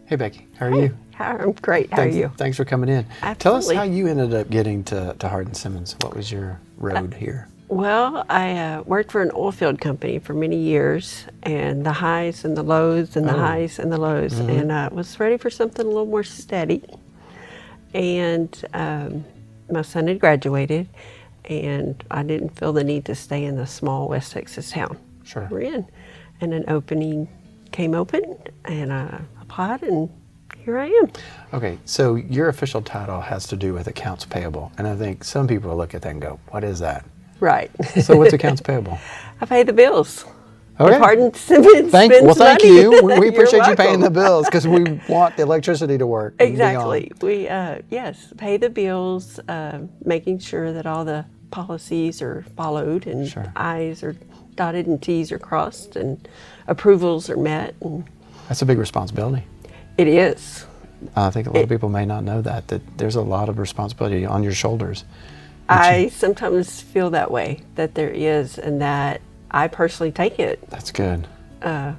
Hey, Becky. How are you? I'm great. How are you? Thanks for coming in. Absolutely. Tell us how you ended up getting to Hardin-Simmons. What was your road here? Well, I worked for an oil field company for many years, and the highs and the lows and the highs and the lows, and I was ready for something a little more steady. And my son had graduated, and I didn't feel the need to stay in the small West Texas town we're in. And an opening came open, and I applied, and here I am. Okay, so your official title has to do with accounts payable, and I think some people look at that and go, what is that? Right. So what's accounts payable? I pay the bills. Okay. If Hardin-Simmons Thank money, you. We you're appreciate you paying the welcome. bills because we want the electricity to work. and Exactly. beyond. We, yes, pay the bills, making sure that all the policies are followed and I's are dotted and T's are crossed and approvals are met. And That's a big responsibility. it is. I think a lot of people may not know that there's a lot of responsibility on your shoulders. I sometimes feel that way, that there is, and that I personally take it. That's good. I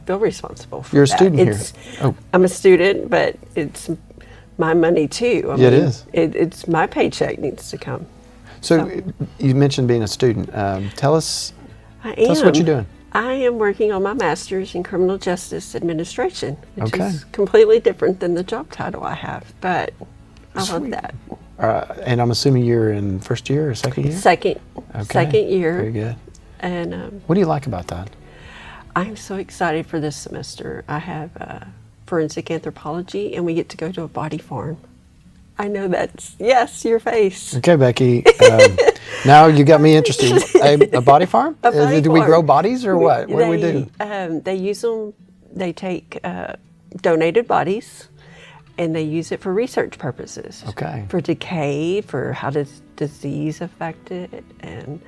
feel responsible for You're a that. student here. Oh. I'm a student, but it's my money too. I mean, it is. It's my paycheck needs to come. So you mentioned being a student. Tell us Tell us what you're doing. I am working on my master's in criminal justice administration, which Okay. is completely different than the job title I have, but I love Sweet. that. And I'm assuming you're in first year or second year? Second year. Very good. And What do you like about that? I'm so excited for this semester. I have forensic anthropology, and we get to go to a body farm. I know that's, yes, your face. Okay, Becky. Now you got me interested. A body farm? A body Do we farm. grow bodies or what? What do we do? They use them, they take donated bodies, and they use it for research purposes. Okay. For decay, for how does disease affect it, and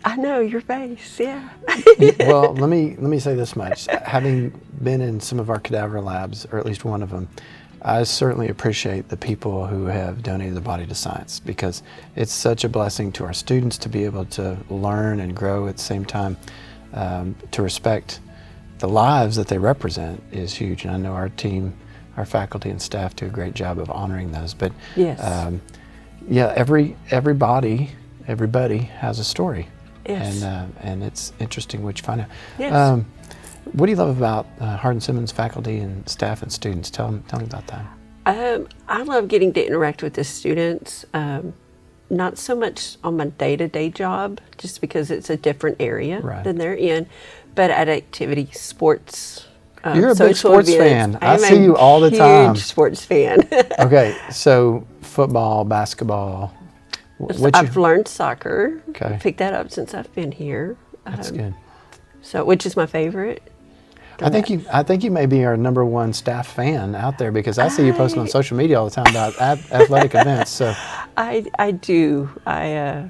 I know your face, yeah. Well, let me say this much. Having been in some of our cadaver labs, or at least one of them, I certainly appreciate the people who have donated the body to science, because it's such a blessing to our students to be able to learn and grow at the same time. To respect the lives that they represent is huge, and I know our team, our faculty and staff do a great job of honoring those. But Yes. yeah, everybody has a story. Yes. And it's interesting what you find out. Yes. What do you love about Hardin-Simmons faculty and staff and students? Tell me about that. I love getting to interact with the students, not so much on my day-to-day job, just because it's a different area than they're in, but at activities, sports, You're a big social sports events. fan. I see you all the time. Huge sports fan. Okay, so football, basketball. I've learned soccer. Okay. Picked that up since I've been here. That's good. So, which is my favorite. I think you may be our #1 staff fan out there, because I see you posting on social media all the time about athletic events. So I do. I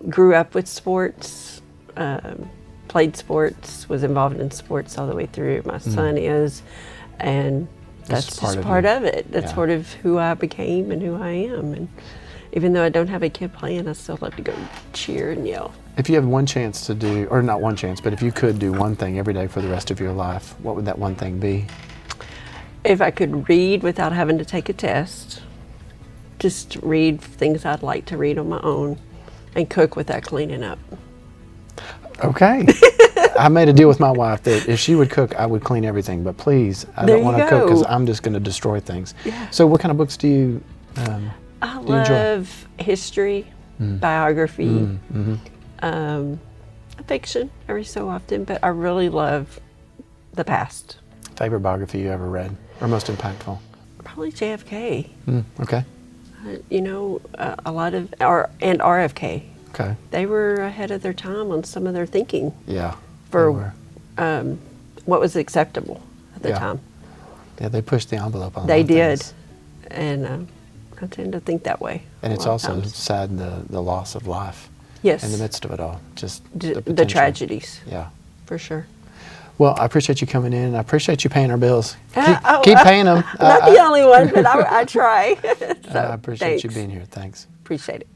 grew up with sports, played sports, was involved in sports all the way through. My son is, and that's just part of it. That's part of who I became and who I am. And even though I don't have a kid playing, I still love to go cheer and yell. if you had one chance to do, or not one chance, but if you could do one thing every day for the rest of your life, what would that one thing be? If I could read without having to take a test, just read things I'd like to read on my own, and cook without cleaning up. Okay. I made a deal with my wife that if she would cook, I would clean everything. But please, I don't want to cook because I'm just going to destroy things. Yeah. So what kind of books do you I do you enjoy? love history, biography, fiction every so often, but I really love the past. Favorite biography you ever read, or most impactful? Probably JFK. Okay. You know, a lot of, and RFK. Okay. They were ahead of their time on some of their thinking Yeah. for what was acceptable at the time. Yeah, they pushed the envelope on. They did, things. and I tend to think that way. And it's also times. sad the loss of life. Yes. In the midst of it all, just the potential. tragedies. Yeah. For sure. Well, I appreciate you coming in, and I appreciate you paying our bills. Oh, Keep paying them. Not the only one, but I try. So, I appreciate you thanks. being here. Thanks. Appreciate it.